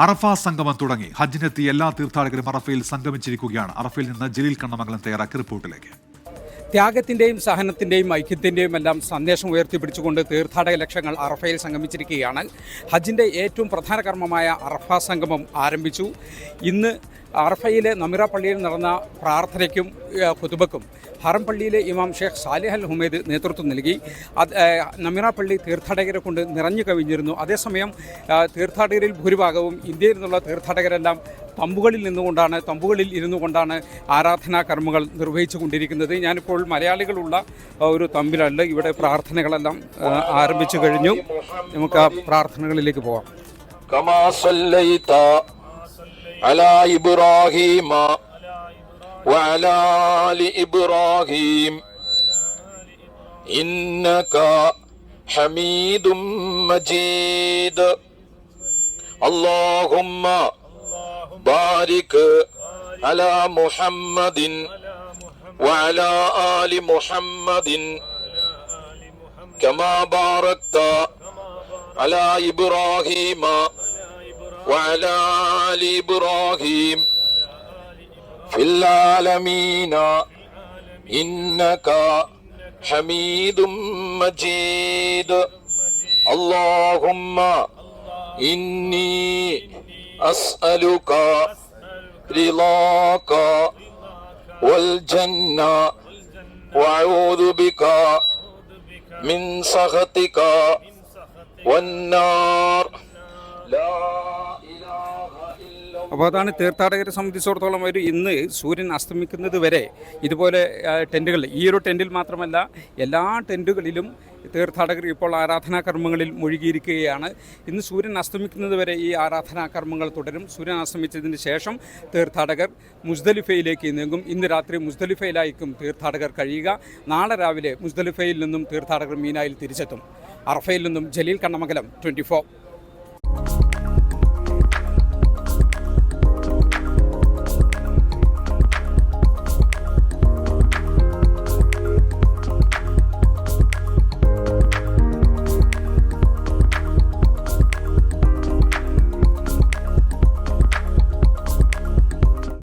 അറഫ സംഗമം തുടങ്ങി. ഹജ്ജിനെത്തി എല്ലാ തീർത്ഥാടകരും അറഫയിൽ സംഗമിച്ചിരിക്കുകയാണ്. അറഫയിൽ നിന്ന് ജലീൽ കണ്ണമംഗലം തയ്യാറാക്കിയ റിപ്പോർട്ടിലേക്ക്. ത്യാഗത്തിൻ്റെയും സഹനത്തിൻ്റെയും ഐക്യത്തിൻ്റെയും എല്ലാം സന്ദേശം ഉയർത്തിപ്പിടിച്ചുകൊണ്ട് തീർത്ഥാടക ലക്ഷങ്ങൾ അറഫയിൽ സംഗമിച്ചിരിക്കുകയാണ്. ഹജ്ജിൻ്റെ ഏറ്റവും പ്രധാന കർമ്മമായ അറഫ സംഗമം ആരംഭിച്ചു. ഇന്ന് അറഫയിലെ നമിറ പള്ളിയിൽ നടന്ന പ്രാർത്ഥനയ്ക്കും ഖുതുബക്കും ഹറം പള്ളിയിലെ ഇമാം ഷേഖ് സാലിഹ് അൽ ഹുമൈദ് നേതൃത്വം നൽകി. നമിറ പള്ളി തീർത്ഥാടകരെ കൊണ്ട് നിറഞ്ഞു കവിഞ്ഞിരുന്നു. അതേസമയം തീർത്ഥാടകരിൽ ഭൂരിഭാഗവും ഇന്ത്യയിൽ നിന്നുള്ള തീർത്ഥാടകരെല്ലാം തമ്പുകളിൽ ഇരുന്നു കൊണ്ടാണ് ആരാധനാ കർമ്മങ്ങൾ നിർവഹിച്ചു കൊണ്ടിരിക്കുന്നത്. ഞാനിപ്പോൾ മലയാളികളുള്ള ഒരു തമ്പിലല്ല. ഇവിടെ പ്രാർത്ഥനകളെല്ലാം ആരംഭിച്ചു കഴിഞ്ഞു. നമുക്ക് ആ പ്രാർത്ഥനകളിലേക്ക് പോകാം. على إبراهيم وعلى آل إبراهيم إنك حميد مجيد اللهم بارك على محمد وعلى آل محمد كما باركت على إبراهيم وعلى آل إبراهيم في العالمين إنك حميد مجيد اللهم إني أسألك رضاك والجنة وأعوذ بك من سخطك والنار لا. അപ്പോൾ അതാണ് തീർത്ഥാടകരെ സംബന്ധിച്ചിടത്തോളം ഇന്ന് സൂര്യൻ അസ്തമിക്കുന്നത് വരെ ഇതുപോലെ ടെൻറ്റുകൾ, ഈ ഒരു ടെൻറ്റിൽ മാത്രമല്ല എല്ലാ ടെൻറ്റുകളിലും തീർത്ഥാടകർ ഇപ്പോൾ ആരാധനാകർമ്മങ്ങളിൽ മുഴുകിയിരിക്കുകയാണ്. ഇന്ന് സൂര്യൻ അസ്തമിക്കുന്നത് വരെ ഈ ആരാധനാകർമ്മങ്ങൾ തുടരും. സൂര്യൻ അസ്തമിച്ചതിന് ശേഷം തീർത്ഥാടകർ മുസ്ദലിഫയിലേക്ക് നീങ്ങും. ഇന്ന് രാത്രി മുസ്ദലിഫയിലായിരിക്കും തീർത്ഥാടകർ കഴിയുക. നാളെ രാവിലെ മുസ്ദലിഫയിൽ നിന്നും തീർത്ഥാടകർ മീനായിൽ തിരിച്ചെത്തും. അറഫയിൽ നിന്നും ജലീൽ കണ്ണമംഗലം, 24.